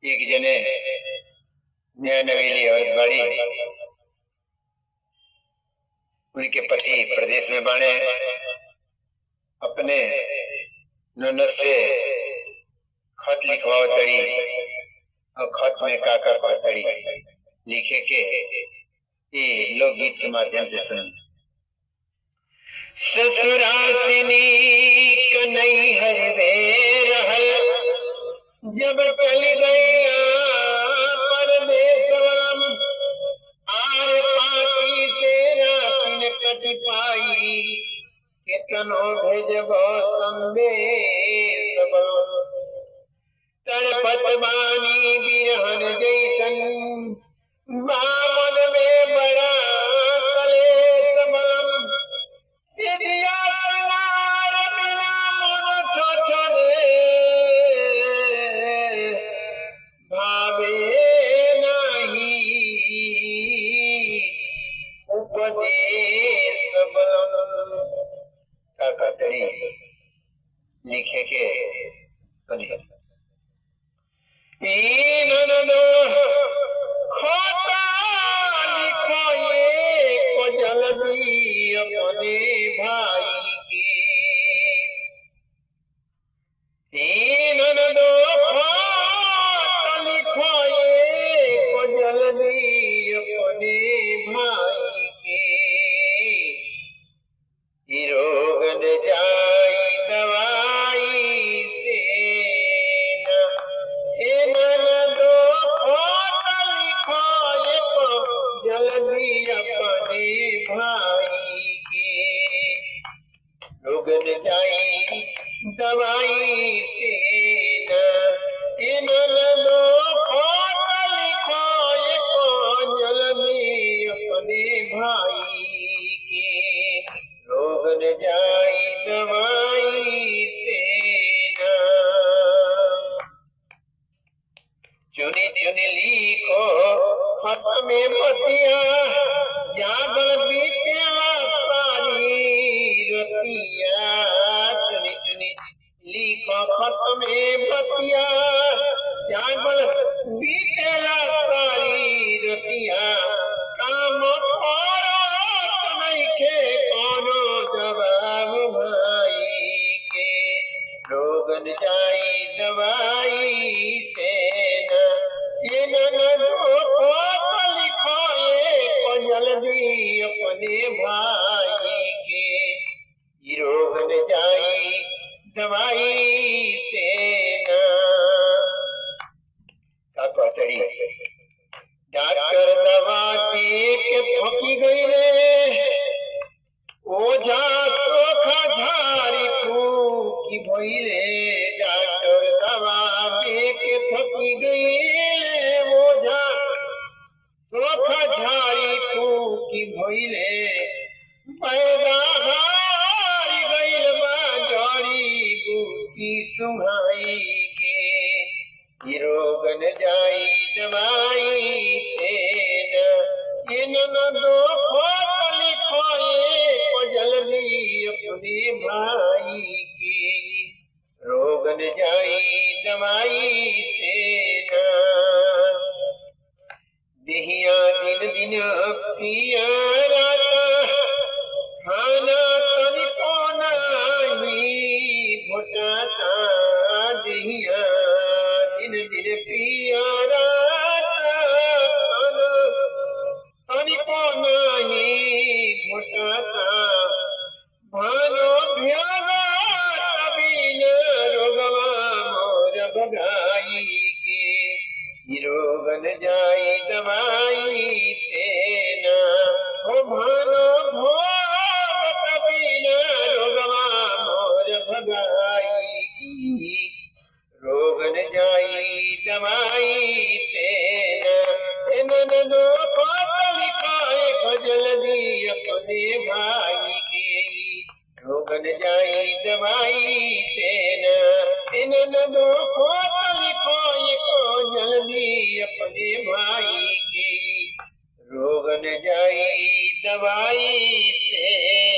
एक जने नया नवेली औरत बाड़ी, उनके पति प्रदेश में बाणे, अपने ननद से खत लिखवाओ तड़ी और खत में काका कहतड़ी लिखे के ये लोकगीत के माध्यम से सुन। ससुरासिनी कन्हई हरवे रहल, जब चल गया परदेशवम, आर पाती से रातिन कट पाई, केतनो भेजबो संदेश तड़पत बानी बिरहन जैसन, बामन में बड़ा कलेश बलम, सिदिया सिंगार बिना मन छोछने, भावे नहीं उपदेश बलम। काका तड़ी लिखे के सुनिए। ननदो खोता लिखो ये को जल्दी अपने भाई के, ननदो खोता लिखो ये को जल्दी अपने भाई के, रोगन जाई दवाई से ननदो खोता लिखो ये को जल्दी अपने भाई के, रोगन जाई दवाई से ननदो खोता लिखो ये को जल्दी अपने भाई के, रोगन जाई दवाई से चुनी चुनी लिखो खत में बतिया, जागल बीतिया सारी रतिया, चुनी चुनी लिखो खत में बतिया, जागल बीतिया सारी रतिया, काम करत नइखे कोनो जवाब भाई के, रोगन जाई दवाई से ये ननदो खोता लिखो ये को जल्दी अपने भाई के, रोगन जाई दवाई से कहतड़ी डॉक्टर दवा दे के थकी गई रे, ओझा सोखा झारी फूकी भइले, डॉक्टर दवा दे के थकी गई रे, ओझा सोखा झारी फूकी भइले, पैदा हारी गइल बा जड़ी बूटी सुहाई के, रोगन जाई दवाई से ये ननदो खोता लिखो ये को जल्दी अपने भाई के, रोगन जाई दवाई से देहिया दिन दिन पिया राता, खाना तनिको नहीं घोटाता, देहिया दिन दिन पिया राता, खाना तनिको नहीं घोटाता, भानो भ्यागा तबीन रोगवा मोर भगाई के, रोगन जाई दवाई से हो भानो भोग तबीन रोगवा मोर भगाई की, रोगन जाई दवाई से ननदो खोता लिखो ये को जल्दी अपने भाई के, रोगन जाई दवाई से ननदो खोता लिखो ये को जल्दी अपने भाई के, रोगन जाई दवाई से।